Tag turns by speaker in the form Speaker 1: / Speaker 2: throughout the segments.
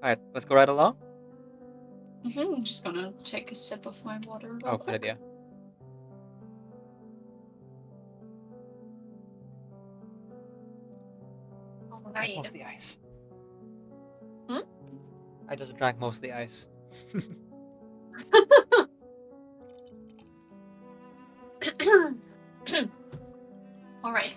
Speaker 1: Alright, let's go right along.
Speaker 2: I'm just gonna take a sip of my water real
Speaker 1: Oh, good
Speaker 2: quick.
Speaker 1: idea. Drank most of the ice.
Speaker 2: Hmm?
Speaker 1: I just drank most of the ice.
Speaker 2: All right.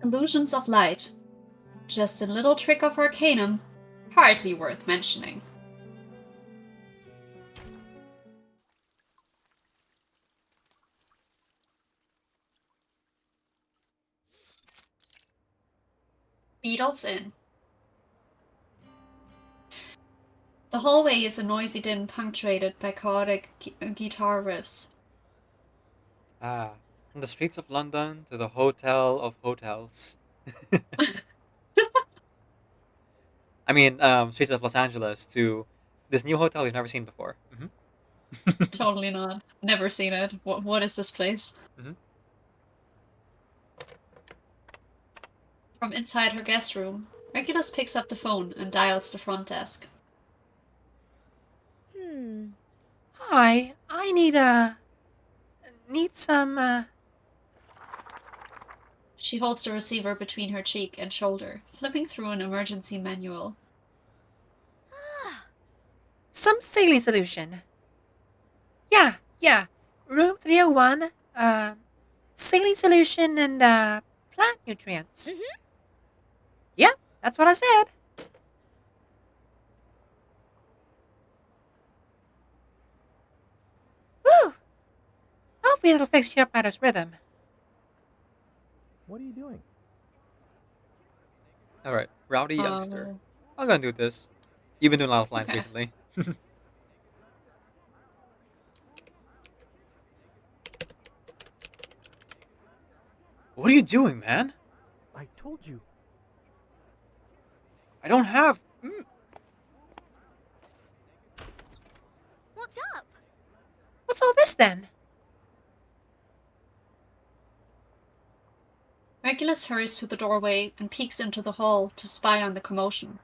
Speaker 2: Illusions of light. Just a little trick of Arcanum. Hardly worth mentioning. Beatles in. The hallway is a noisy din punctuated by chaotic guitar riffs.
Speaker 1: From the streets of London to the hotel of hotels. I mean, streets of Los Angeles to this new hotel we've never seen before.
Speaker 2: Totally not. Never seen it. What is this place?
Speaker 1: Mhm.
Speaker 2: From inside her guest room, Regulus picks up the phone and dials the front desk.
Speaker 3: Hi, I need some
Speaker 2: She holds the receiver between her cheek and shoulder, flipping through an emergency manual.
Speaker 3: some saline solution. Yeah. Room 301, saline solution and plant nutrients. Yeah, that's what I said. Whew. Hopefully it'll fix your batter's rhythm.
Speaker 4: What are you doing?
Speaker 1: Alright, Rowdy Youngster.
Speaker 2: Oh,
Speaker 1: I'm gonna do this. You've been doing a lot of lines
Speaker 2: okay.
Speaker 1: recently. What are you doing, man?
Speaker 4: I told you.
Speaker 1: I don't have.
Speaker 5: What's up?
Speaker 3: What's all this then?
Speaker 2: Regulus hurries to the doorway and peeks into the hall to spy on the commotion.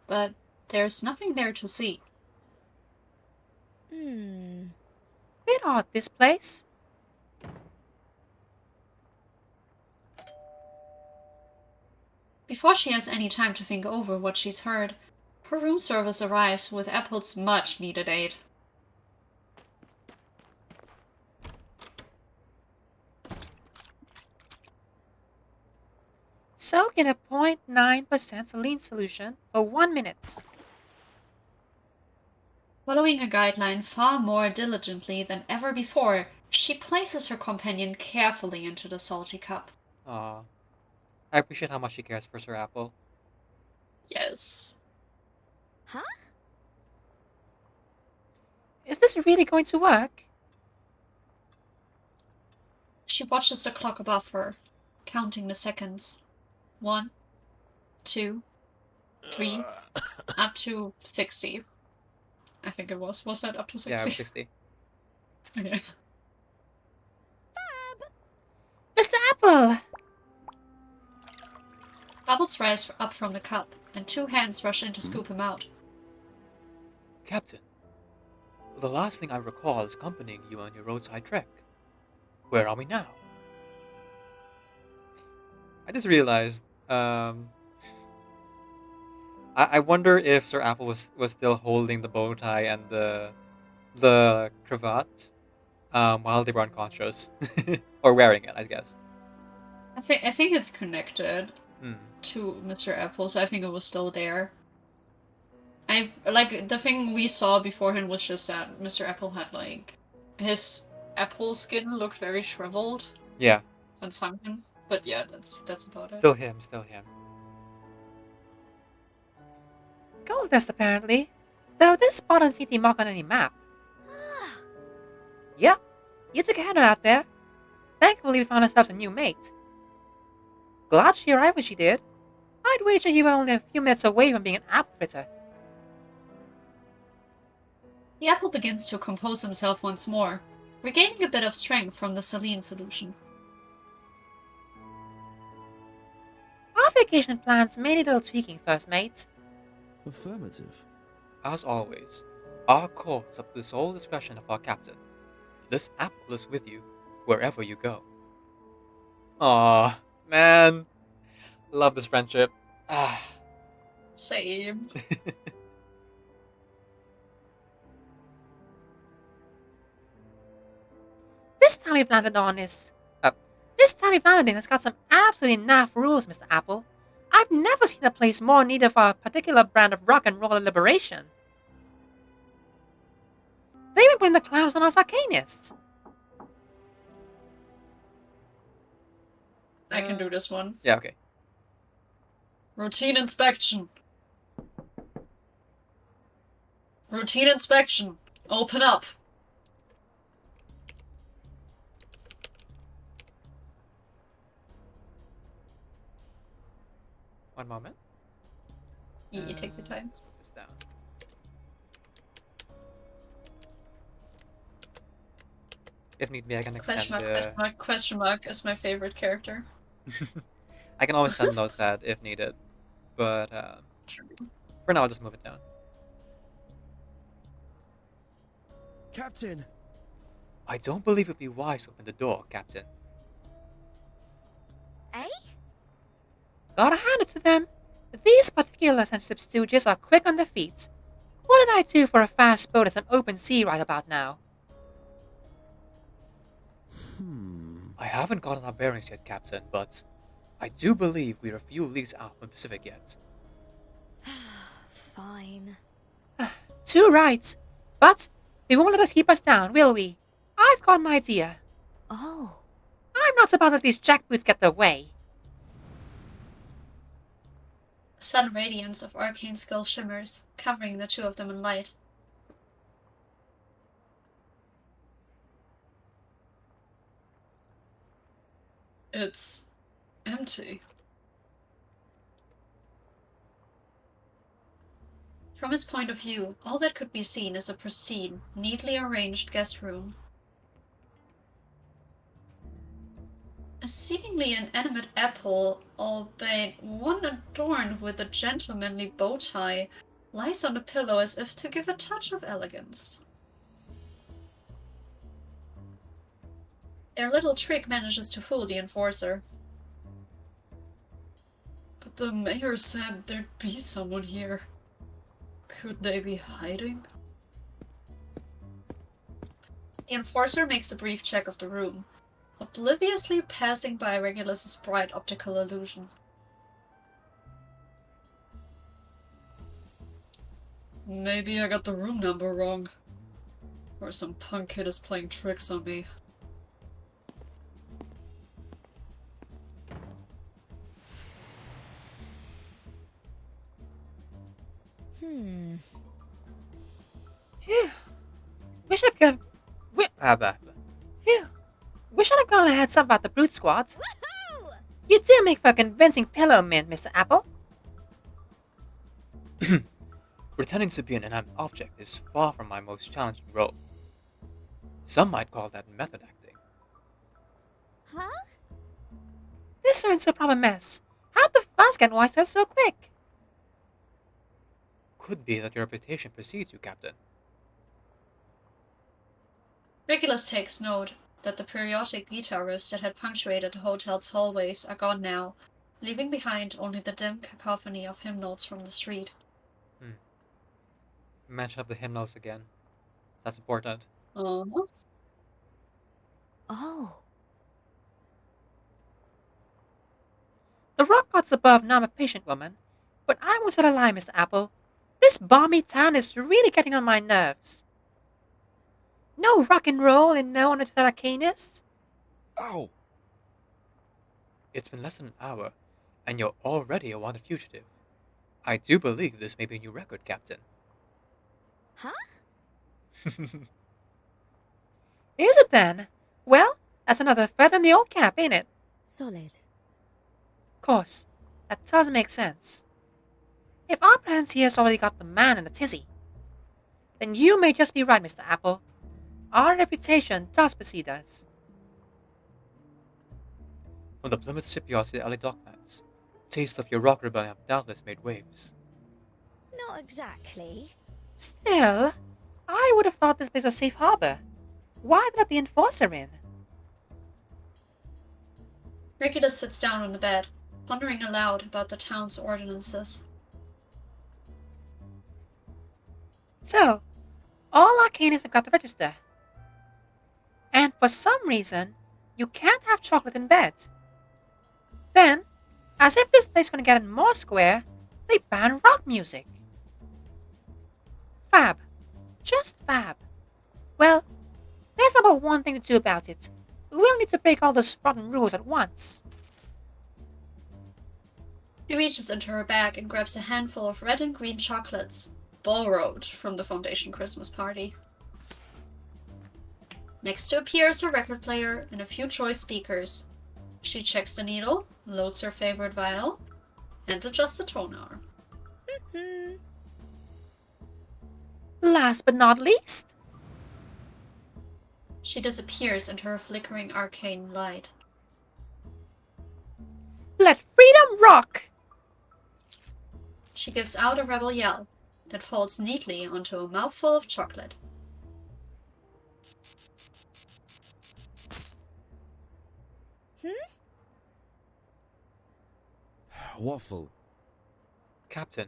Speaker 2: But there's nothing there to see.
Speaker 3: Bit odd, this place.
Speaker 2: Before she has any time to think over what she's heard, her room service arrives with Apple's much needed aid.
Speaker 3: Soak in a 0.9% saline solution for 1 minute.
Speaker 2: Following a guideline far more diligently than ever before, she places her companion carefully into the salty cup.
Speaker 1: Aw. I appreciate how much she cares for Sir Apple.
Speaker 2: Yes.
Speaker 5: Huh?
Speaker 3: Is this really going to work?
Speaker 2: She watches the clock above her, counting the seconds. 1, 2, 3, up to 60. I think it was. Was that up to 60?
Speaker 1: Yeah, I was 60.
Speaker 2: Okay.
Speaker 3: Mr. Apple!
Speaker 2: Bubbles rise up from the cup, and two hands rush in to scoop him out.
Speaker 1: Captain, the last thing I recall is accompanying you on your roadside trek. Where are we now? I just realized, I wonder if Sir Apple was still holding the bow tie and the cravat while they were unconscious. Or wearing it, I guess.
Speaker 2: I think it's connected
Speaker 1: Hmm.
Speaker 2: to Mr. Apple, so I think it was still there. I like the thing we saw beforehand was just that Mr. Apple had like his apple skin looked very shriveled
Speaker 1: Yeah,
Speaker 2: and sunken. But yeah, that's about it.
Speaker 1: still him, still him.
Speaker 3: Gold dust, apparently. Though this spot doesn't seem to be marked on any map. Yep, you took a header out there. Thankfully, we found ourselves a new mate. Glad she arrived when she did. I'd wager you were only a few minutes away from being an apple fritter.
Speaker 2: The apple begins to compose himself once more, regaining a bit of strength from the saline solution.
Speaker 3: Our vacation plans may need a little tweaking first, mate.
Speaker 5: Affirmative.
Speaker 1: As always, our course is up to the sole discretion of our captain. This apple is with you, wherever you go. Aw, man. Love this friendship. Ah.
Speaker 2: Same.
Speaker 3: This time we've landed on is... this time we've landed in has got some absolutely naff rules, Mr. Apple. I've never seen a place more in need of a particular brand of rock and roll liberation. They've been putting the clowns on us arcanists.
Speaker 2: I can do this one.
Speaker 1: Yeah, okay.
Speaker 2: Routine inspection. Routine inspection. Open up.
Speaker 1: One moment.
Speaker 2: You take your time.
Speaker 1: Let's put this down. If need be, I can extend
Speaker 2: Question mark is my favorite character.
Speaker 1: I can always send those that if needed. But for now, I'll just move it down.
Speaker 5: Captain!
Speaker 1: I don't believe it'd be wise to open the door, Captain.
Speaker 6: Eh?
Speaker 3: Gotta hand it to them. These particular sensitive stooges are quick on their feet. What did I do for a fast boat in some open sea right about now?
Speaker 1: I haven't gotten our bearings yet, Captain, but I do believe we're a few leagues out from the Pacific yet.
Speaker 6: Fine.
Speaker 3: Too right. But they won't let us keep us down, will we? I've got an idea.
Speaker 6: Oh.
Speaker 3: I'm not about to let these jackboots get their way.
Speaker 2: A sudden radiance of arcane skull shimmers, covering the two of them in light. It's empty. From his point of view, all that could be seen is a pristine, neatly arranged guest room. A seemingly inanimate apple, albeit one adorned with a gentlemanly bow tie, lies on the pillow as if to give a touch of elegance. Their little trick manages to fool the enforcer. But the mayor said there'd be someone here. Could they be hiding? The enforcer makes a brief check of the room, obliviously passing by Regulus's bright optical illusion. Maybe I got the room number wrong. Or some punk kid is playing tricks on me.
Speaker 3: Phew. Wish I'd gone. Phew. Wish I'd have gone ahead some about the brute squads.
Speaker 6: Woohoo!
Speaker 3: You do make for a convincing pillow mint, Mr. Apple.
Speaker 1: Pretending to be an inanimate object is far from my most challenging role. Some might call that method acting.
Speaker 6: Huh?
Speaker 3: This turns to a proper mess. How'd the fuss get moister so quick?
Speaker 1: Could be that your reputation precedes you, Captain.
Speaker 2: Regulus takes note that the periodic guitar riffs that had punctuated the hotel's hallways are gone now, leaving behind only the dim cacophony of hymn notes from the street.
Speaker 1: Mention of the hymnals again. That's important.
Speaker 2: Uh-huh.
Speaker 6: Oh.
Speaker 3: The rock gods above know I'm a patient woman, but I won't tell a lie, Mr. Apple. This balmy town is really getting on my nerves. No rock and roll and no honor to the arcanists.
Speaker 5: Ow!
Speaker 1: It's been less than an hour, and you're already a wanted fugitive. I do believe this may be a new record, Captain.
Speaker 6: Huh?
Speaker 3: Is it then? Well, that's another feather in the old cap, ain't it?
Speaker 6: Solid.
Speaker 3: Course, that does make sense. If our friends here's already got the man in a tizzy, then you may just be right, Mr. Apple. Our reputation does precede us.
Speaker 1: From the Plymouth shipyards to the LA docklands, taste of your rock rebellion have doubtless made waves.
Speaker 6: Not exactly.
Speaker 3: Still, I would have thought this place was safe harbor. Why let the enforcer in?
Speaker 2: Regulus sits down on the bed, pondering aloud about the town's ordinances.
Speaker 3: So, all Arcanists have got to register. And for some reason, you can't have chocolate in bed. Then, as if this place couldn't get more square, they ban rock music. Fab. Just fab. Well, there's about one thing to do about it. We'll need to break all those rotten rules at once.
Speaker 2: She reaches into her bag and grabs a handful of red and green chocolates, borrowed from the Foundation Christmas party. Next to appears her record player and a few choice speakers. She checks the needle, loads her favorite vinyl, and adjusts the tone arm.
Speaker 3: Last but not least,
Speaker 2: She disappears into her flickering arcane light.
Speaker 3: let freedom rock!
Speaker 2: She gives out a rebel yell that falls neatly onto a mouthful of chocolate.
Speaker 5: Waffle.
Speaker 1: Captain,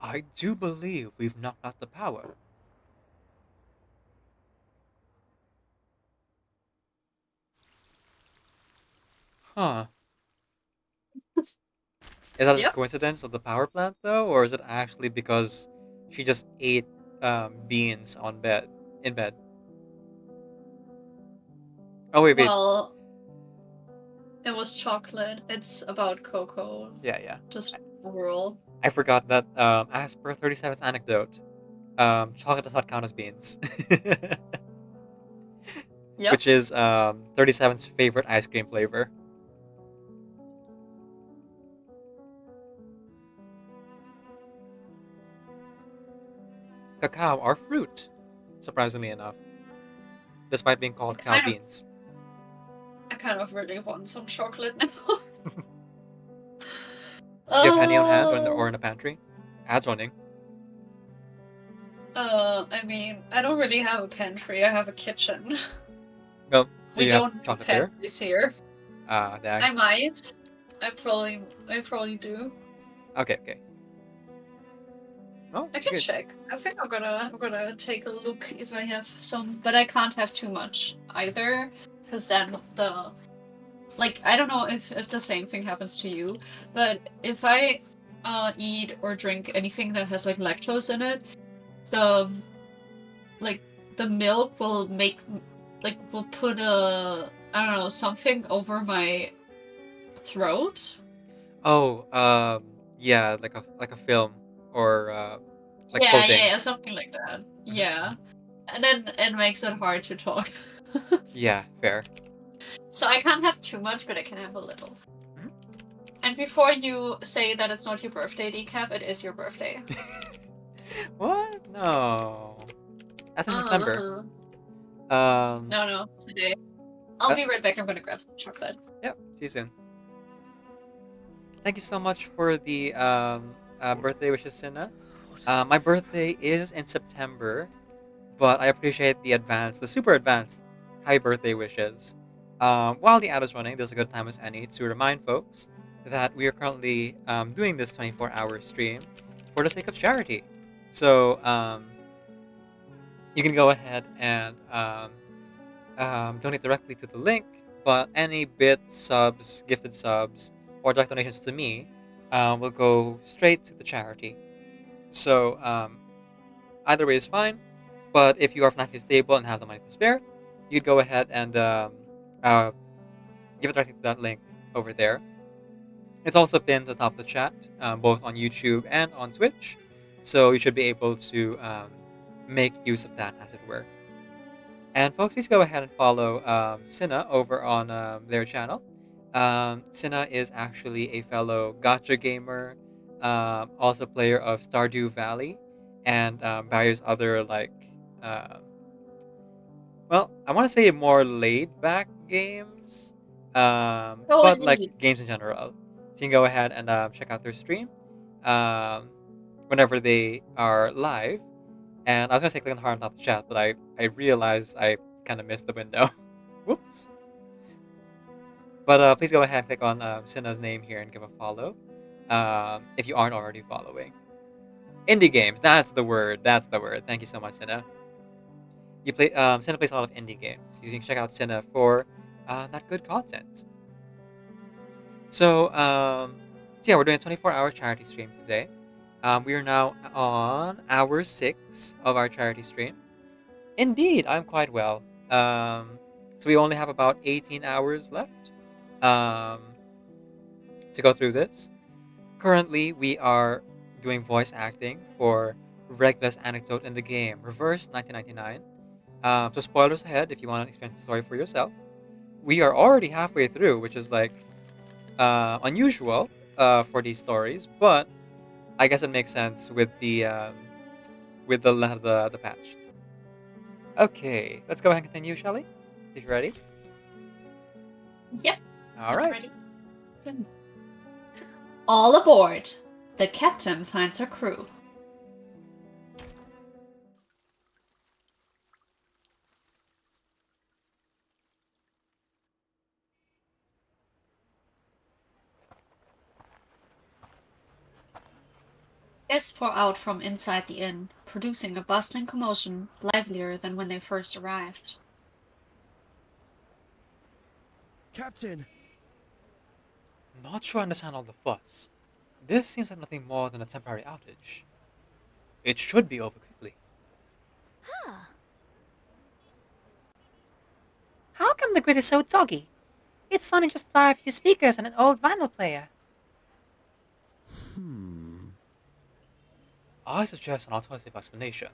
Speaker 1: I do believe we've knocked out the power. Huh. Is that a
Speaker 2: Yep.
Speaker 1: coincidence of the power plant, though, or is it actually because she just ate beans in bed? Oh wait.
Speaker 2: Well, it was chocolate. It's about cocoa.
Speaker 1: Yeah.
Speaker 2: Just overall.
Speaker 1: I forgot that as per 37th anecdote, chocolate does not count as beans.
Speaker 2: Yep.
Speaker 1: Which is 37's favorite ice cream flavor. Cacao are fruit, surprisingly enough, despite being called cow beans.
Speaker 2: I kind of really want some chocolate now.
Speaker 1: Do you have any on hand or in the pantry? Ads running.
Speaker 2: I mean, I don't really have a pantry. I have a kitchen.
Speaker 1: Well,
Speaker 2: We
Speaker 1: you have
Speaker 2: don't do
Speaker 1: chocolate there?
Speaker 2: pantries here.
Speaker 1: Dang.
Speaker 2: I might. I probably do.
Speaker 1: Okay. Oh,
Speaker 2: I can
Speaker 1: good.
Speaker 2: check. I think I'm gonna take a look if I have some, but I can't have too much either, because then I don't know if the same thing happens to you, but if I eat or drink anything that has like lactose in it, the milk will will put I don't know, something over my throat.
Speaker 1: Oh, yeah, like a film or like
Speaker 2: Yeah,
Speaker 1: coating.
Speaker 2: yeah, something like that. Yeah. And then it makes it hard to talk.
Speaker 1: Yeah, fair.
Speaker 2: So I can't have too much, but I can have a little.
Speaker 1: Mhm.
Speaker 2: And before you say that it's not your birthday, Decaf, it is your birthday.
Speaker 1: What? No. That's in September.
Speaker 2: No, today. I'll
Speaker 1: Uh,
Speaker 2: be right back. I'm gonna grab some chocolate.
Speaker 1: Yep. See you soon. Thank you so much for the birthday wishes, Cinna. My birthday is in September, but I appreciate the super advanced happy birthday wishes. While the ad is running, there's a good time as any to remind folks that we are currently doing this 24-hour stream for the sake of charity. So you can go ahead and donate directly to the link, but any bits, subs, gifted subs, or direct donations to me will go straight to the charity. So either way is fine, but if you are financially stable and have the money to spare, you'd go ahead and give it directly to that link over there. It's also pinned to the top of the chat, both on YouTube and on Twitch, so you should be able to make use of that, as it were. And folks, please go ahead and follow Cinna over on their channel. Cinna is actually a fellow gotcha gamer, also player of Stardew Valley, and various other well, I want to say more laid-back games,
Speaker 2: Oh,
Speaker 1: but
Speaker 2: indeed.
Speaker 1: like games in general. So you can go ahead and check out their stream um, whenever they are live. And I was gonna say click on the heart not the chat, but I realized I kind of missed the window. Whoops. But please go ahead and click on Cinna's name here and give a follow if you aren't already following. Indie games, that's the word. That's the word. Thank you so much, Cinna. You play Cinna plays a lot of indie games. You can check out Cinna for that good content. So yeah, we're doing a 24-hour charity stream today. We are now on hour 6 of our charity stream. Indeed, I'm quite well. So we only have about 18 hours left to go through this. Currently, we are doing voice acting for Regulus Anecdote in the game, Reverse 1999. So spoilers ahead if you want to experience the story for yourself. We are already halfway through, which is like unusual for these stories, but I guess it makes sense with the length of the patch. Okay, let's go ahead and continue, shall we? If you're ready.
Speaker 2: Yep.
Speaker 1: All
Speaker 2: I'm
Speaker 1: right.
Speaker 2: ready. All aboard. The captain finds her crew. Guests pour out from inside the inn, producing a bustling commotion livelier than when they first arrived.
Speaker 5: Captain!
Speaker 1: Not sure I understand all the fuss. This seems like nothing more than a temporary outage. It should be over quickly.
Speaker 6: Huh.
Speaker 3: How come the grid is so doggy? It's running just by a few speakers and an old vinyl player.
Speaker 1: I suggest an alternative explanation.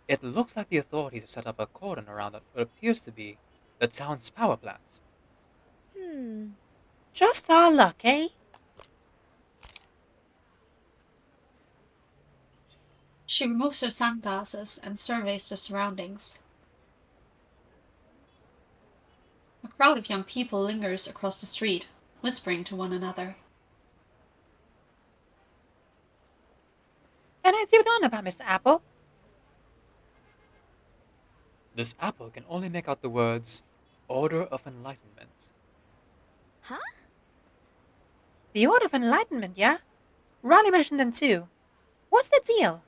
Speaker 1: It looks like the authorities have set up a cordon around what appears to be the town's power plants.
Speaker 3: Just our luck, eh?
Speaker 2: She removes her sunglasses and surveys the surroundings. A crowd of young people lingers across the street, whispering to one another.
Speaker 3: And I do on about Mr. Apple.
Speaker 1: This apple can only make out the words, Order of Enlightenment.
Speaker 6: Huh?
Speaker 3: The Order of Enlightenment, yeah? Rowdy mentioned them too. What's the deal?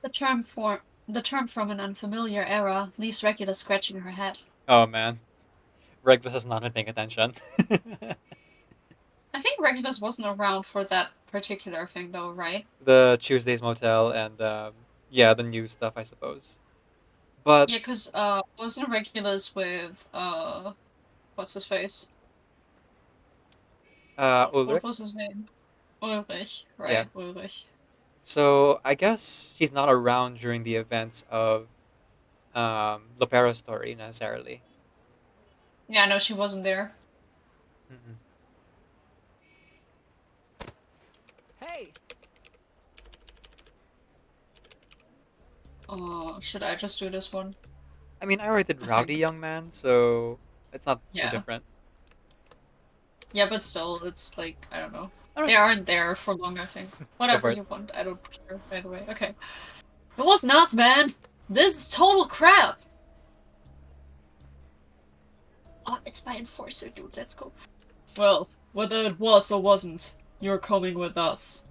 Speaker 2: The term from an unfamiliar era leaves Regulus scratching her head.
Speaker 1: Oh man. Regulus has not been paying attention.
Speaker 2: I think Regulus wasn't around for that particular thing though, right?
Speaker 1: The Tuesdays Motel and yeah, the new stuff, I suppose. But
Speaker 2: Yeah, because wasn't Regulus with what's his face?
Speaker 1: Ulrich.
Speaker 2: What was his name? Ulrich, right?
Speaker 1: Yeah.
Speaker 2: Ulrich.
Speaker 1: So I guess she's not around during the events of Lopera's story necessarily.
Speaker 2: Yeah, no, she wasn't there.
Speaker 1: Mm-mm.
Speaker 5: Hey!
Speaker 2: Should I just do this one?
Speaker 1: I mean, I already did Rowdy Young Man, so it's not too
Speaker 2: Yeah.
Speaker 1: different.
Speaker 2: Yeah, but still, it's like, I don't know.
Speaker 1: Alright.
Speaker 2: They aren't there for long, I think. Whatever
Speaker 1: for it.
Speaker 2: you want, I don't care, by the way. Okay. It wasn't us, man! This is total crap! Oh, it's my enforcer, dude, let's go. Well, whether it was or wasn't, you're coming with us.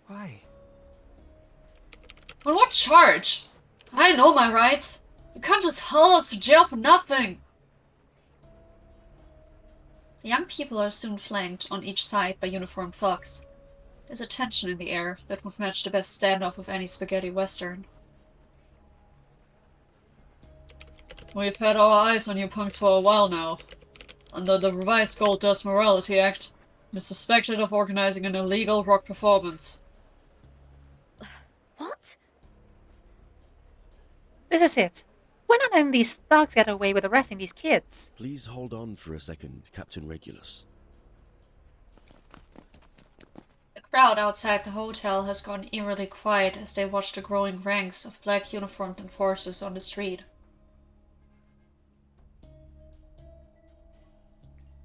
Speaker 5: Why?
Speaker 2: On what charge? I know my rights. You can't just haul us to jail for nothing. The young people are soon flanked on each side by uniformed thugs. There's a tension in the air that would match the best standoff of any spaghetti western. We've had our eyes on you punks for a while now. Under the revised Gold Dust Morality Act, you're suspected of organizing an illegal rock performance.
Speaker 6: What?
Speaker 3: This is it. We're not letting these thugs get away with arresting these kids.
Speaker 5: Please hold on for a second, Captain Regulus.
Speaker 2: The crowd outside the hotel has gone eerily quiet as they watch the growing ranks of black uniformed enforcers on the street.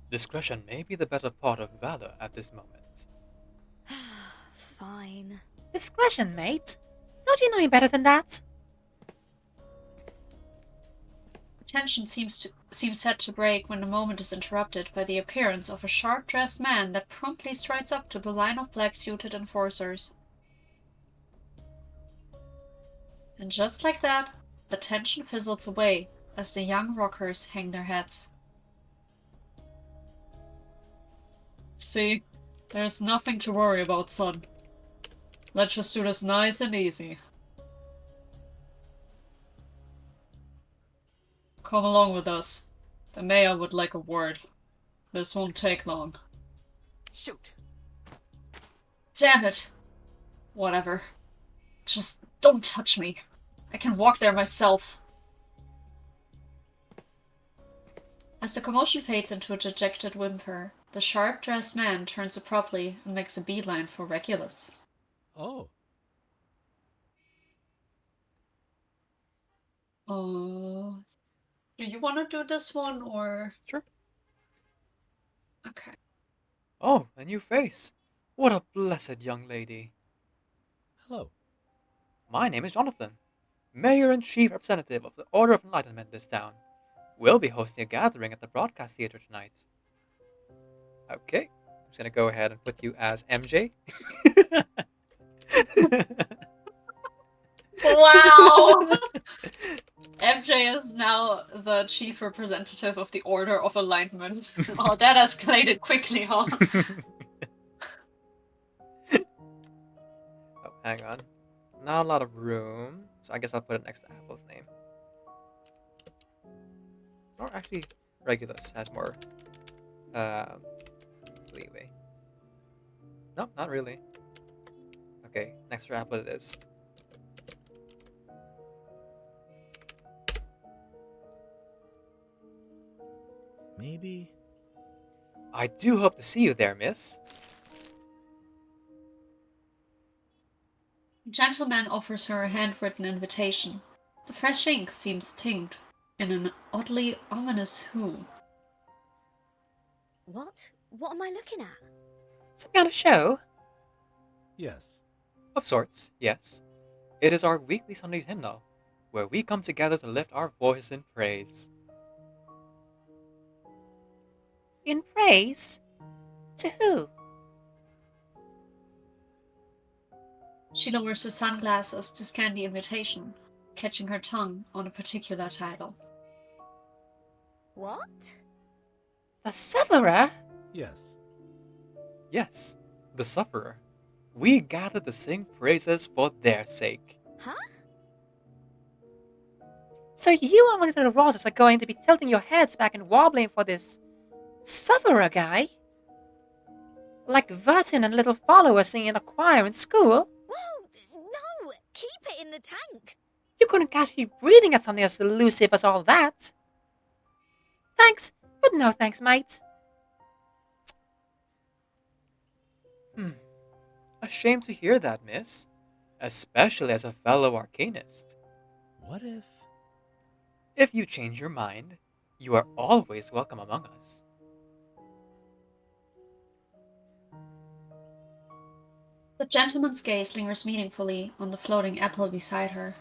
Speaker 1: Discretion may be the better part of valor at this moment.
Speaker 6: Fine.
Speaker 3: Discretion, mate. Don't you know any better than that?
Speaker 2: The tension seems set to break when the moment is interrupted by the appearance of a sharp-dressed man that promptly strides up to the line of black-suited enforcers. And just like that, the tension fizzles away as the young rockers hang their heads. See, there's nothing to worry about, son. Let's just do this nice and easy. Come along with us. The mayor would like a word. This won't take long.
Speaker 5: Shoot.
Speaker 2: Damn it! Whatever. Just don't touch me. I can walk there myself. As the commotion fades into a dejected whimper, the sharp-dressed man turns abruptly and makes a beeline for Regulus.
Speaker 4: Oh,
Speaker 2: Do you want to do this one, or...?
Speaker 1: Sure.
Speaker 2: Okay.
Speaker 1: Oh, a new face. What a blessed young lady.
Speaker 4: hello.
Speaker 1: My name is Johnathan, Mayor and Chief Representative of the Order of Enlightenment in this town. We'll be hosting a gathering at the Broadcast Theater tonight. Okay, I'm just gonna go ahead and put you as MJ.
Speaker 2: Wow! MJ is now the chief representative of the Order of Alignment. Oh, that escalated quickly, huh?
Speaker 1: Oh, hang on. Not a lot of room, so I guess I'll put it next to Apple's name. Or actually, Regulus has more leeway. No, not really. Okay, next to Apple it is.
Speaker 4: Maybe.
Speaker 1: I do hope to see you there, miss.
Speaker 2: The gentleman offers her a handwritten invitation. The fresh ink seems tinged in an oddly ominous hue.
Speaker 6: What? What am I looking at?
Speaker 3: Some kind of show?
Speaker 4: Yes.
Speaker 1: Of sorts, yes. It is our weekly Sunday hymnal, where we come together to lift our voices in praise.
Speaker 3: In praise? To who?
Speaker 2: She lowers her sunglasses to scan the invitation, catching her tongue on a particular title.
Speaker 6: What?
Speaker 3: The sufferer?
Speaker 4: Yes.
Speaker 1: Yes, the sufferer. We gather to sing praises for their sake.
Speaker 6: Huh?
Speaker 3: So you and little roses are going to be tilting your heads back and wobbling for this sufferer guy? Like Vertin and little followers singing in a choir in school?
Speaker 6: Whoa! No! Keep it in the tank!
Speaker 3: You couldn't catch me breathing at something as elusive as all that. Thanks, but no thanks, mate.
Speaker 1: A shame to hear that, miss. Especially as a fellow arcanist.
Speaker 4: What if?
Speaker 1: If you change your mind, you are always welcome among us.
Speaker 2: The gentleman's gaze lingers meaningfully on the floating apple beside her.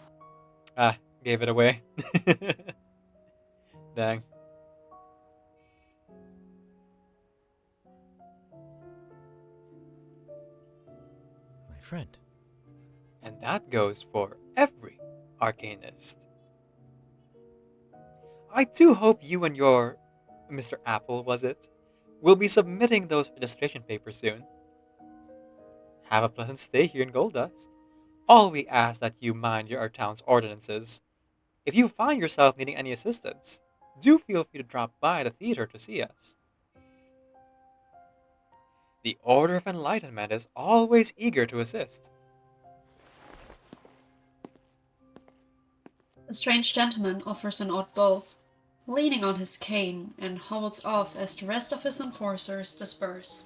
Speaker 1: Ah, gave it away. Dang.
Speaker 4: My friend.
Speaker 1: And that goes for every arcanist. I do hope you and your Mr. Apple, was it, will be submitting those registration papers soon. Have a pleasant stay here in Goldust. All we ask that you mind our town's ordinances. If you find yourself needing any assistance, do feel free to drop by the theater to see us. The Order of Enlightenment is always eager to assist.
Speaker 2: The strange gentleman offers an odd bow, leaning on his cane, and hobbles off as the rest of his enforcers disperse.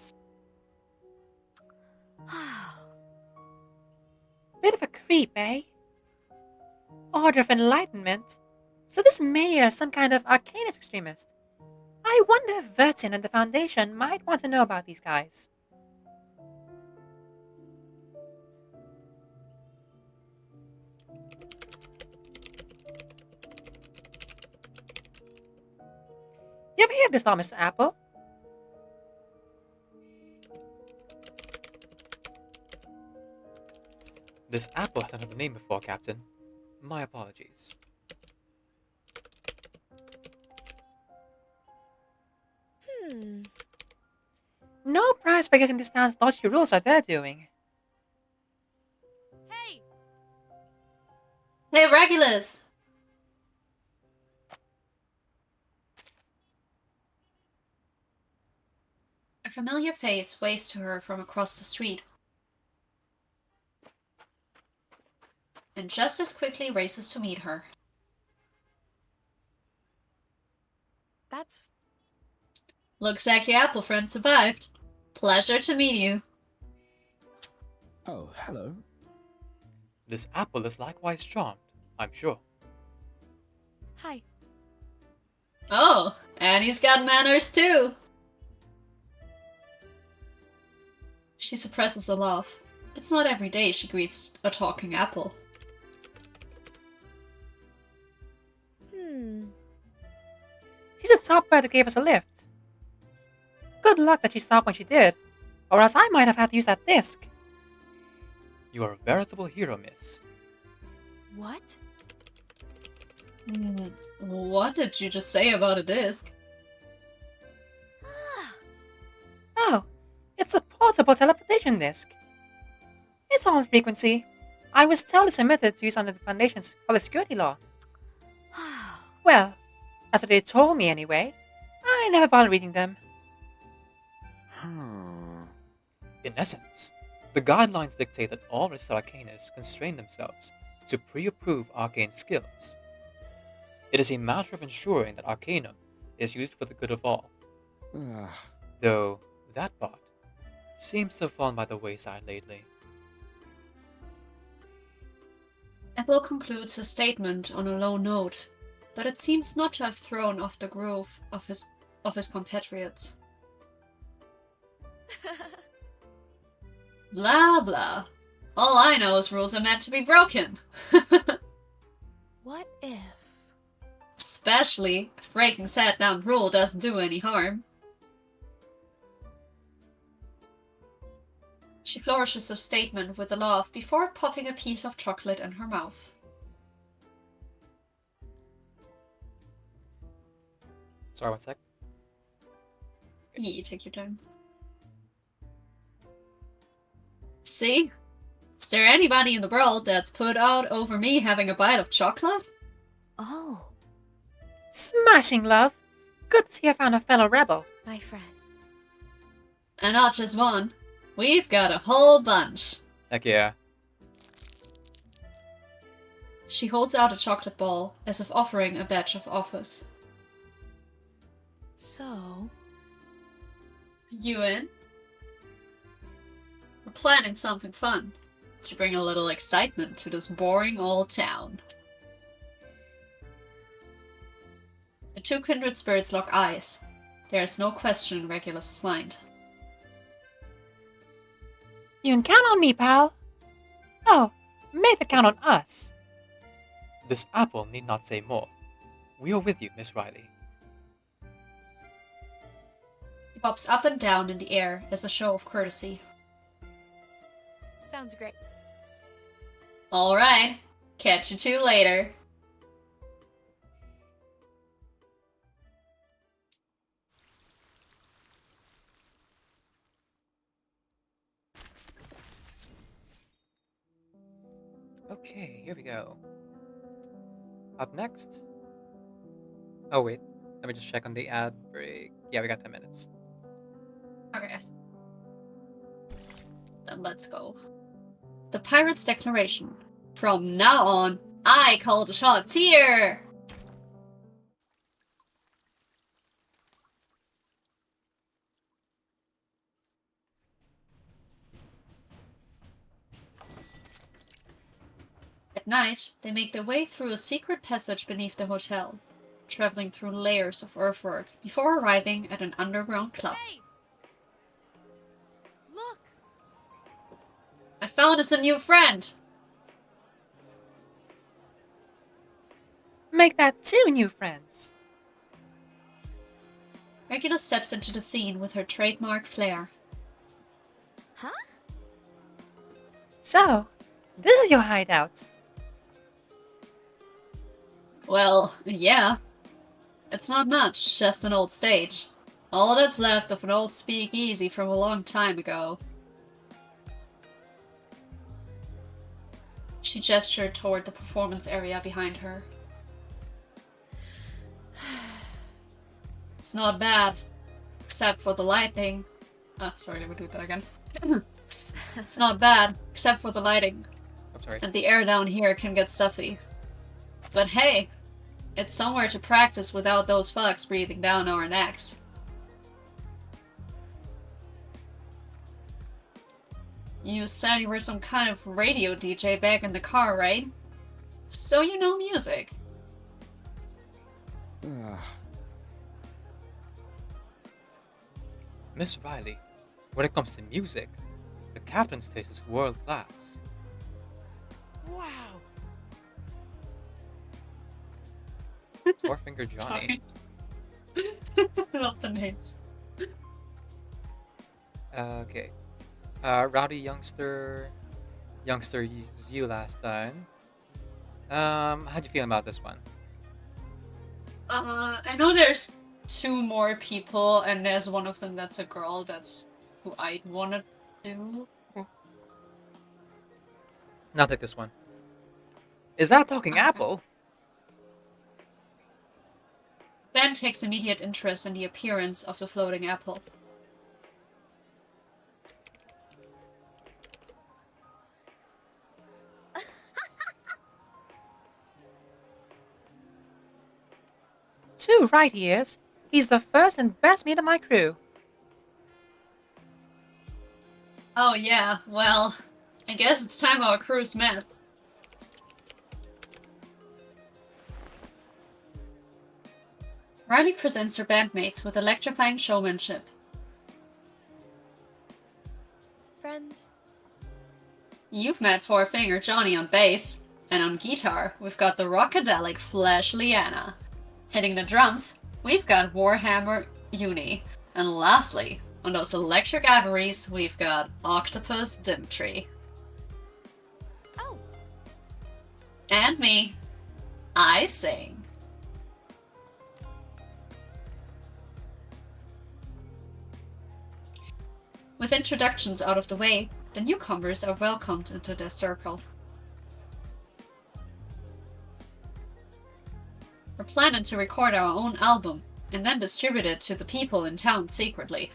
Speaker 3: creep, eh? Order of Enlightenment? So this mayor is some kind of arcanist extremist. I wonder if Vertin and the Foundation might want to know about these guys. You ever hear this law, Mr. Apple?
Speaker 1: This apple has another name before, Captain. My apologies.
Speaker 6: Hmm.
Speaker 3: No prize for getting this town's dodgy rules are they doing.
Speaker 6: Hey!
Speaker 2: Hey, Regulus! A familiar face waves to her from across the street, and just as quickly races to meet her.
Speaker 6: That's...
Speaker 2: Looks like your apple friend survived. Pleasure to meet you.
Speaker 5: Oh, hello.
Speaker 1: This apple is likewise charmed, I'm sure.
Speaker 6: Hi.
Speaker 2: Oh, and he's got manners too. She suppresses a laugh. It's not every day she greets a talking apple.
Speaker 6: Hmm.
Speaker 3: She's the top bird that gave us a lift. Good luck that she stopped when she did, or else I might have had to use that disc.
Speaker 1: You are a veritable hero, miss.
Speaker 6: What?
Speaker 2: What did you just say about a disc?
Speaker 3: Oh, it's a portable teleportation disc. It's on frequency. I was told it's permitted to use under the Foundation's color security law. Well, that's what they told me anyway. I never bothered reading them.
Speaker 1: In essence, the guidelines dictate that all registered arcanists constrain themselves to pre-approve arcane skills. It is a matter of ensuring that arcanum is used for the good of all. Though that part seems to have fallen by the wayside lately.
Speaker 2: Apple concludes his statement on a low note, but it seems not to have thrown off the groove of his compatriots. Blah blah. All I know is rules are meant to be broken.
Speaker 6: What if...
Speaker 2: Especially if breaking said damn rule doesn't do any harm. She flourishes her statement with a laugh before popping a piece of chocolate in her mouth.
Speaker 1: Sorry, one sec.
Speaker 2: Yeah, take your time. See? Is there anybody in the world that's put out over me having a bite of chocolate?
Speaker 6: Oh,
Speaker 3: Smashing, love! Good to see I found a fellow rebel.
Speaker 6: my friend.
Speaker 2: And not just one. We've got a whole bunch.
Speaker 1: Heck yeah.
Speaker 2: She holds out a chocolate ball, as if offering a badge of office.
Speaker 6: So...
Speaker 2: You in? We're planning something fun, to bring a little excitement to this boring old town. The two kindred spirits lock eyes. There is no question in Regulus' mind.
Speaker 3: You can count on me, pal. Oh, make the count on us.
Speaker 1: This apple need not say more. We are with you, Miss Riley.
Speaker 2: He pops up and down in the air as a show of courtesy.
Speaker 6: Sounds great.
Speaker 2: Alright, catch you two later.
Speaker 1: Okay, here we go. Up next. Oh wait, let me just check on the ad break. Yeah, we got 10 minutes.
Speaker 2: Okay. Then let's go. The Pirate's Declaration. From now on, I call the shots here! At night, they make their way through a secret passage beneath the hotel, traveling through layers of earthwork before arriving at an underground club.
Speaker 6: Hey! Look!
Speaker 2: I found us a new friend!
Speaker 3: Make that 2 new friends.
Speaker 2: Regulus steps into the scene with her trademark flair.
Speaker 6: Huh?
Speaker 3: So, this is your hideout.
Speaker 2: Well, yeah. It's not much, just an old stage. All that's left of an old speakeasy from a long time ago. She gestured toward the performance area behind her. It's not bad, except for the lighting. Sorry, let me do that again. It's not bad, except for the lighting.
Speaker 1: I'm sorry.
Speaker 2: And the air down here can get stuffy. But hey, it's somewhere to practice without those bugs breathing down our necks. You said you were some kind of radio DJ back in the car, right? So you know music.
Speaker 1: Miss Riley, when it comes to music, the captain's taste is world class.
Speaker 5: Wow.
Speaker 1: Four-Finger Johnny.
Speaker 2: Love the names.
Speaker 1: Okay. Rowdy, Youngster. Youngster used you last time. How'd you feel about this one?
Speaker 2: I know there's 2 more people, and there's one of them that's a girl. That's who I'd wanna do.
Speaker 1: Now take this one. Is that talking
Speaker 2: Okay.
Speaker 1: apple?
Speaker 2: Ben takes immediate interest in the appearance of the floating apple.
Speaker 3: Two right he is. He's the first and best mate of my crew.
Speaker 2: Oh yeah, well, I guess it's time our crews met. Riley presents her bandmates with electrifying showmanship.
Speaker 6: Friends?
Speaker 2: You've met Four-Finger Johnny on bass, and on guitar, we've got the rockadelic Flash Lianna. Hitting the drums, we've got Warhammer Uni, and lastly, on those electric ivories, we've got Octopus Dimitri.
Speaker 6: Oh,
Speaker 2: And me. I sing. With introductions out of the way, the newcomers are welcomed into their circle. We're planning to record our own album and then distribute it to the people in town secretly.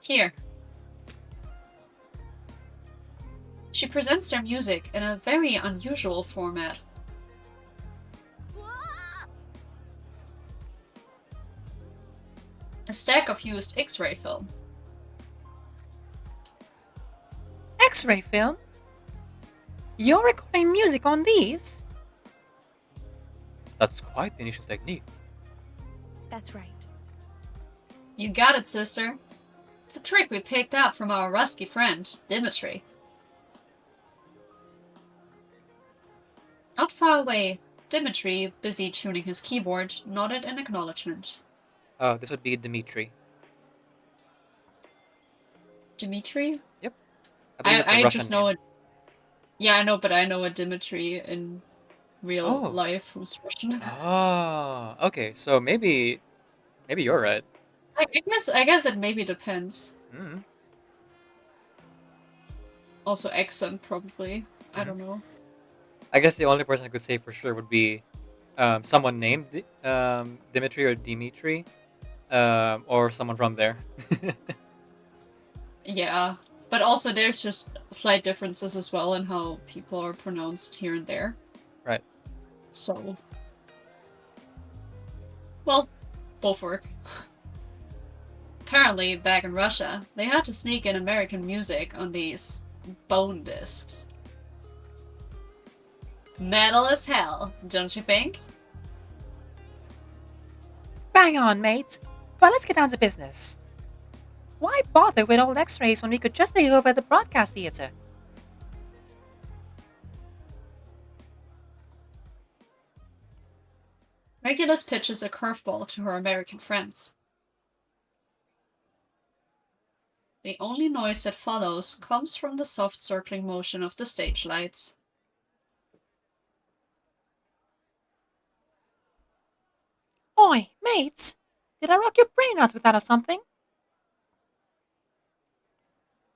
Speaker 2: Here. She presents their music in a very unusual format. A stack of used X-ray film.
Speaker 3: X-ray film? You're recording music on these?
Speaker 1: That's quite the initial technique.
Speaker 6: that's right.
Speaker 2: You got it, sister. It's a trick we picked up from our rusky friend, Dimitri. Not far away, Dimitri, busy tuning his keyboard, nodded in acknowledgement.
Speaker 1: Oh, this would be Dimitri.
Speaker 2: Dimitri?
Speaker 1: Yep. believe it's a
Speaker 2: I
Speaker 1: Russian
Speaker 2: just know
Speaker 1: name.
Speaker 2: it. Yeah, I know, but I know a Dimitri in real
Speaker 1: Oh.
Speaker 2: life who's Russian.
Speaker 1: Oh, okay. So maybe you're right.
Speaker 2: I guess it maybe depends.
Speaker 1: Mm.
Speaker 2: Also accent probably. I don't know.
Speaker 1: I guess the only person I could say for sure would be someone named Dimitri or Dimitri, or someone from there.
Speaker 2: Yeah. But also there's just slight differences as well in how people are pronounced here and there.
Speaker 1: Right.
Speaker 2: So well, both work. Apparently, back in Russia, they had to sneak in American music on these bone discs. Metal as hell, don't you think?
Speaker 3: Bang on, mate. But let's get down to business. Why bother with old x-rays when we could just take over the broadcast theater?
Speaker 2: Regulus pitches a curveball to her American friends. The only noise that follows comes from the soft circling motion of the stage lights.
Speaker 3: Oi, mate! Did I rock your brain out with that or something?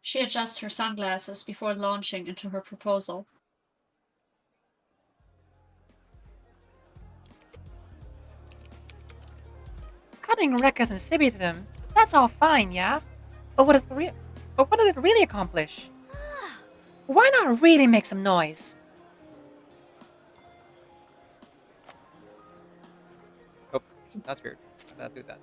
Speaker 2: She adjusts her sunglasses before launching into her proposal.
Speaker 3: Cutting records and distributing them, that's all fine, yeah? But what did it really accomplish? Why not really make some noise?
Speaker 1: Oh, that's weird. Why did I do that?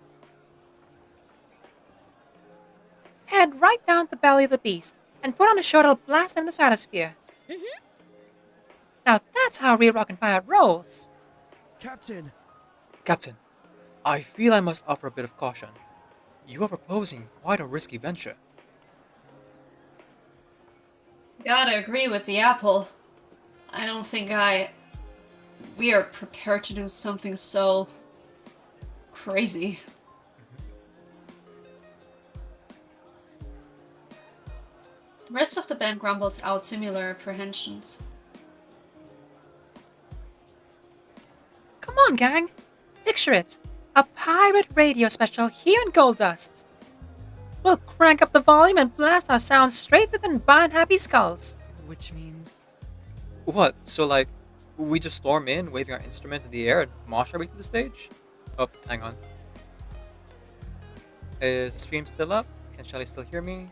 Speaker 3: Head right down the belly of the beast and put on a show that'll blast them in the stratosphere.
Speaker 6: Mm-hmm.
Speaker 3: Now that's how real rock and pirate rolls.
Speaker 5: Captain!
Speaker 1: Captain, I feel I must offer a bit of caution. You are proposing quite a risky venture.
Speaker 2: Gotta agree with the apple. I don't think we are prepared to do something so crazy. The rest of the band grumbles out similar apprehensions.
Speaker 3: Come on, gang. Picture it. A pirate radio special here in Gold Dust. We'll crank up the volume and blast our sounds straight within Barn Happy Skulls.
Speaker 5: Which means...
Speaker 1: What? So, like, we just storm in, waving our instruments in the air and mosh our way to the stage? Oh, hang on. Is the stream still up? Can Shelly still hear me?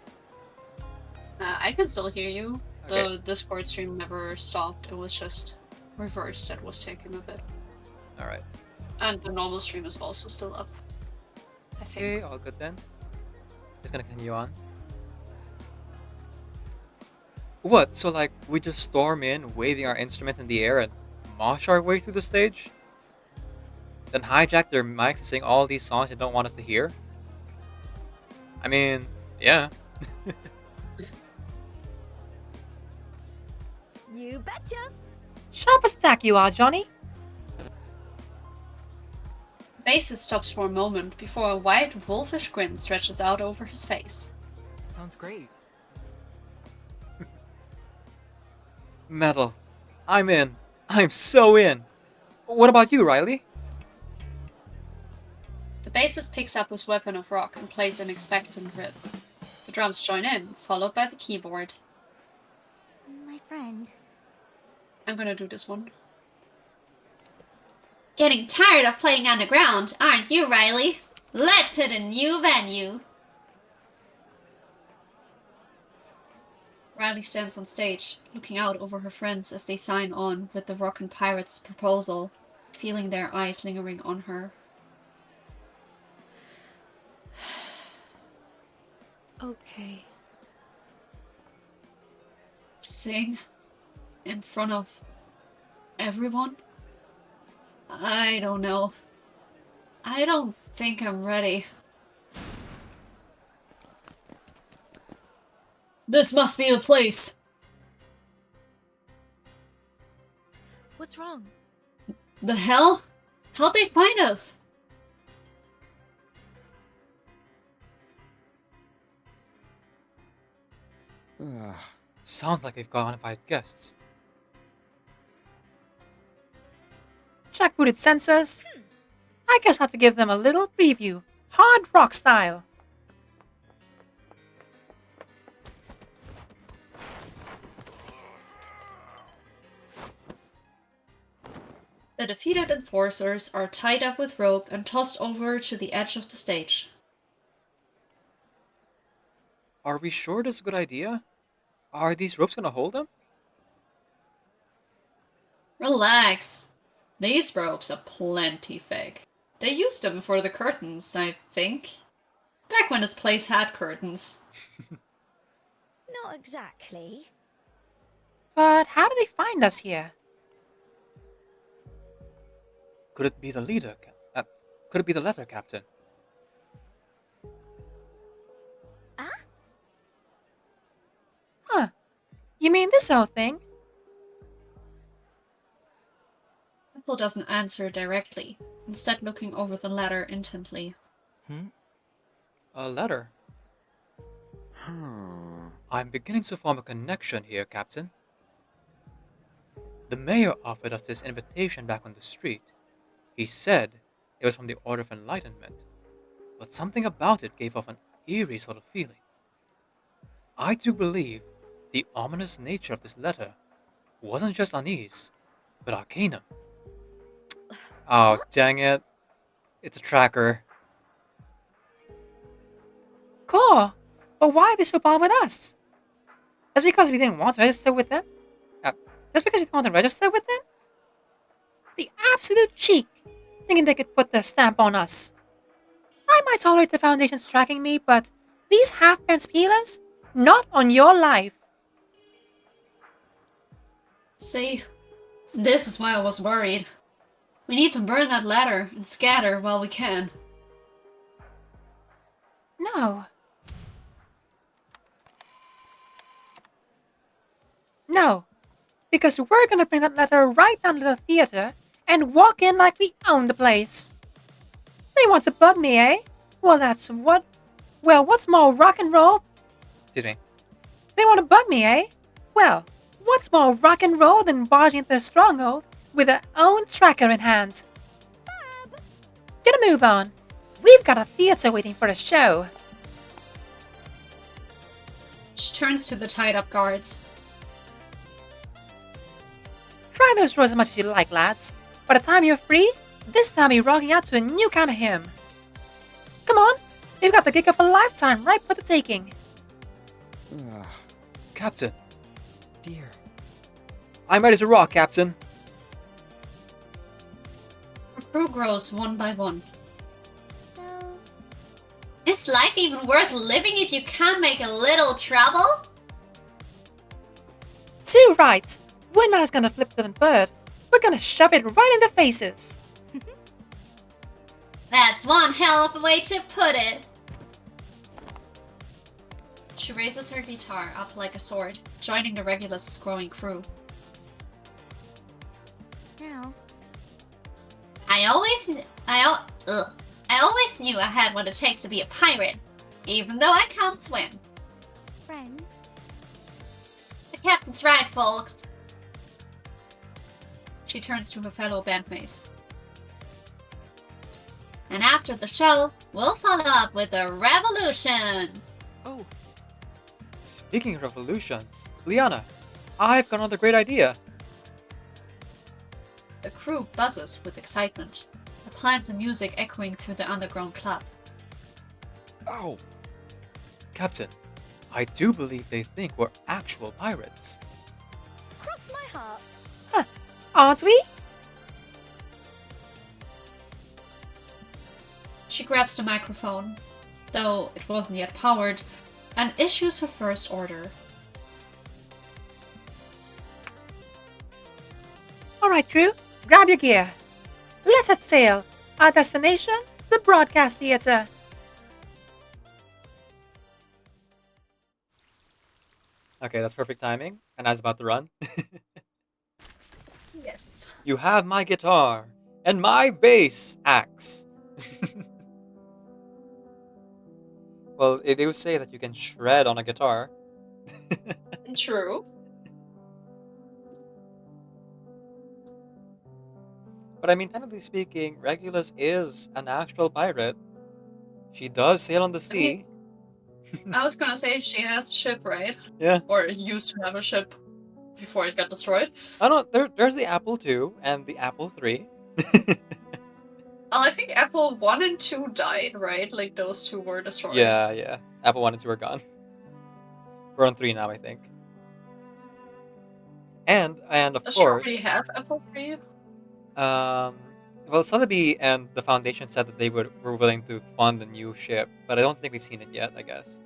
Speaker 2: I can still hear you.
Speaker 1: Okay.
Speaker 2: The Discord stream never stopped. It was just reverse that was taking a bit.
Speaker 1: Alright.
Speaker 2: And the normal stream is also still up, I think.
Speaker 1: Okay, all good then. Just gonna continue on. What? So, like, we just storm in, waving our instruments in the air and mosh our way through the stage? Then hijack their mics and sing all these songs they don't want us to hear? I mean, yeah.
Speaker 6: You betcha.
Speaker 3: Sharp as tack you are, Johnny.
Speaker 2: Bassist stops for a moment before a wide, wolfish grin stretches out over his face.
Speaker 5: Sounds great.
Speaker 1: Metal. I'm in. I'm so in. What about you, Riley?
Speaker 2: The bassist picks up his weapon of rock and plays an expectant riff. The drums join in, followed by the keyboard.
Speaker 6: My friend.
Speaker 2: I'm gonna do this one. Getting tired of playing underground, aren't you, Riley? Let's hit a new venue! Riley stands on stage, looking out over her friends as they sign on with the Rockin' Pirates' proposal, feeling their eyes lingering on her.
Speaker 6: Okay.
Speaker 2: Sing in front of everyone? I don't know. I don't think I'm ready. This must be the place!
Speaker 6: What's wrong?
Speaker 2: The hell? How'd they find us?
Speaker 1: Sounds like we've got uninvited guests.
Speaker 3: Jackbooted sensors. I guess I have to give them a little preview. Hard rock style.
Speaker 2: The defeated enforcers are tied up with rope and tossed over to the edge of the stage.
Speaker 1: Are we sure this is a good idea? Are these ropes gonna hold them?
Speaker 2: Relax. These ropes are plenty thick. They used them for the curtains, I think. Back when this place had curtains.
Speaker 6: No Not exactly.
Speaker 3: But how did they find us here?
Speaker 1: Could it be the leader? Could it be the letter, Captain?
Speaker 3: Huh. You mean this whole thing?
Speaker 2: Apple doesn't answer directly, instead looking over the letter intently.
Speaker 1: A letter. I'm beginning to form a connection here, Captain. The mayor offered us this invitation back on the street. He said it was from the Order of Enlightenment, but something about it gave off an eerie sort of feeling. I do believe the ominous nature of this letter wasn't just unease, but arcanum. Oh, dang it. It's a tracker.
Speaker 3: Cool. But why are they so bothered with us? Just because we didn't want to register with them? Just because we didn't want to register with them? The absolute cheek! Thinking they could put their stamp on us. I might tolerate the Foundation's tracking me, but these half-pence peelers? Not on your life.
Speaker 2: See, this is why I was worried. We need to burn that letter and scatter while we can.
Speaker 3: No. No. Because we're gonna bring that letter right down to the theater and walk in like we own the place. They want to bug me, eh? Well, that's what... Well, what's more rock and roll?
Speaker 1: Excuse me.
Speaker 3: They want to bug me, eh? Well, what's more rock and roll than barging into the stronghold with their own tracker in hand? Get a move on. We've got a theater waiting for a show.
Speaker 2: She turns to the tied-up guards.
Speaker 3: Try those rows as much as you like, lads. By the time you're free, this time you're rocking out to a new kind of hymn. Come on, we've got the gig of a lifetime right for the taking.
Speaker 1: Captain,
Speaker 5: Dear.
Speaker 1: I'm ready to rock, Captain.
Speaker 2: The crew grows one by one.
Speaker 6: So,
Speaker 2: Is life even worth living if you can't make a little trouble?
Speaker 3: Too right. We're not just gonna flip the bird. We're gonna shove it right in their faces.
Speaker 2: That's one hell of a way to put it. She raises her guitar up like a sword, joining the Regulus' growing crew.
Speaker 6: now,
Speaker 2: I always knew I had what it takes to be a pirate, even though I can't swim.
Speaker 6: friends,
Speaker 2: The captain's right, folks. She turns to her fellow bandmates. And after the show, we'll follow up with a revolution.
Speaker 5: Oh,
Speaker 1: Speaking of revolutions, Lianna, I've got another great idea.
Speaker 2: The crew buzzes with excitement, the plants and music echoing through the underground club.
Speaker 5: oh.
Speaker 1: Captain, I do believe they think we're actual pirates.
Speaker 6: cross my heart.
Speaker 3: Aren't we?
Speaker 2: She grabs the microphone, though it wasn't yet powered, and issues her first order.
Speaker 3: Alright, crew, grab your gear. Let's set sail. Our destination, the broadcast theater.
Speaker 1: Okay, that's perfect timing, and I was about to run.
Speaker 2: Yes.
Speaker 1: You have my guitar and my bass axe. Well, they do say that you can shred on a guitar.
Speaker 2: True.
Speaker 1: But I mean, technically speaking, Regulus is an actual pirate. She does sail on the sea.
Speaker 2: I was gonna say she has a ship, right?
Speaker 1: Yeah.
Speaker 2: Or used to have a ship before it got destroyed.
Speaker 1: Oh no, there's the Apple II and the Apple III.
Speaker 2: I think Apple 1 and 2 died, right? Like those two were destroyed.
Speaker 1: Yeah. Apple 1 and 2 are gone. We're on 3 now, I think. And of
Speaker 2: Does she
Speaker 1: course,
Speaker 2: already have Apple 3?
Speaker 1: well, Sotheby and the Foundation said that they were willing to fund a new ship, but I don't think we've seen it yet, I guess.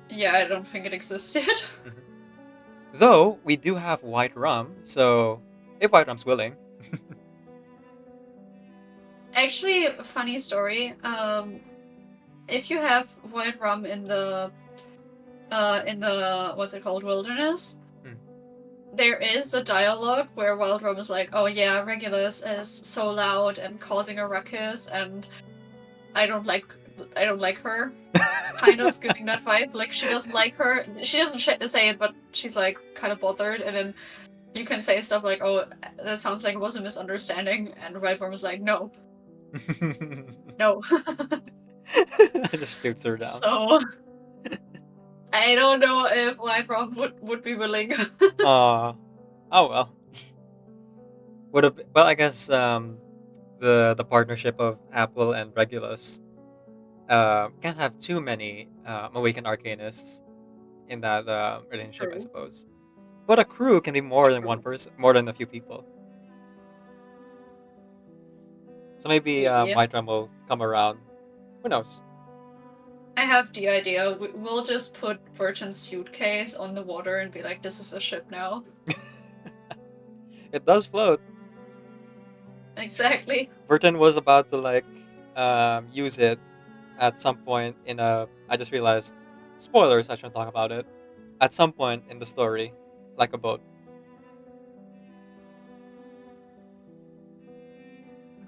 Speaker 2: Yeah, I don't think it exists yet.
Speaker 1: Though we do have white rum, so if white rum's willing.
Speaker 2: Actually, a funny story. If you have white rum in the what's it called, wilderness,
Speaker 1: Hmm.
Speaker 2: there is a dialogue where wild rum is like, "Oh yeah, Regulus is so loud and causing a ruckus, and I don't like her." Kind of giving that vibe. Like she doesn't like her. She doesn't say it, but she's like kind of bothered, and then you can say stuff like, "Oh, that sounds like it was a misunderstanding," and White Worm is like, "No, no."
Speaker 1: Just shoots her down.
Speaker 2: So I don't know if White Worm would be willing.
Speaker 1: Oh well. Would have well, I guess the partnership of Apple and Regulus can't have too many awakened arcanists in that relationship, I
Speaker 2: True.
Speaker 1: suppose. But a crew can be more than one person, more than a few people. So maybe
Speaker 2: Yeah.
Speaker 1: White Rum will come around. Who knows?
Speaker 2: I have the idea. We'll just put Virgin's suitcase on the water and be like, "This is a ship now."
Speaker 1: It does float.
Speaker 2: Exactly.
Speaker 1: Verton was about to use it at some point in a. I just realized, spoilers. I shouldn't talk about it. At some point in the story, like a boat.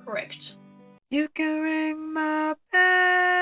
Speaker 2: Correct.
Speaker 1: You can ring my bell.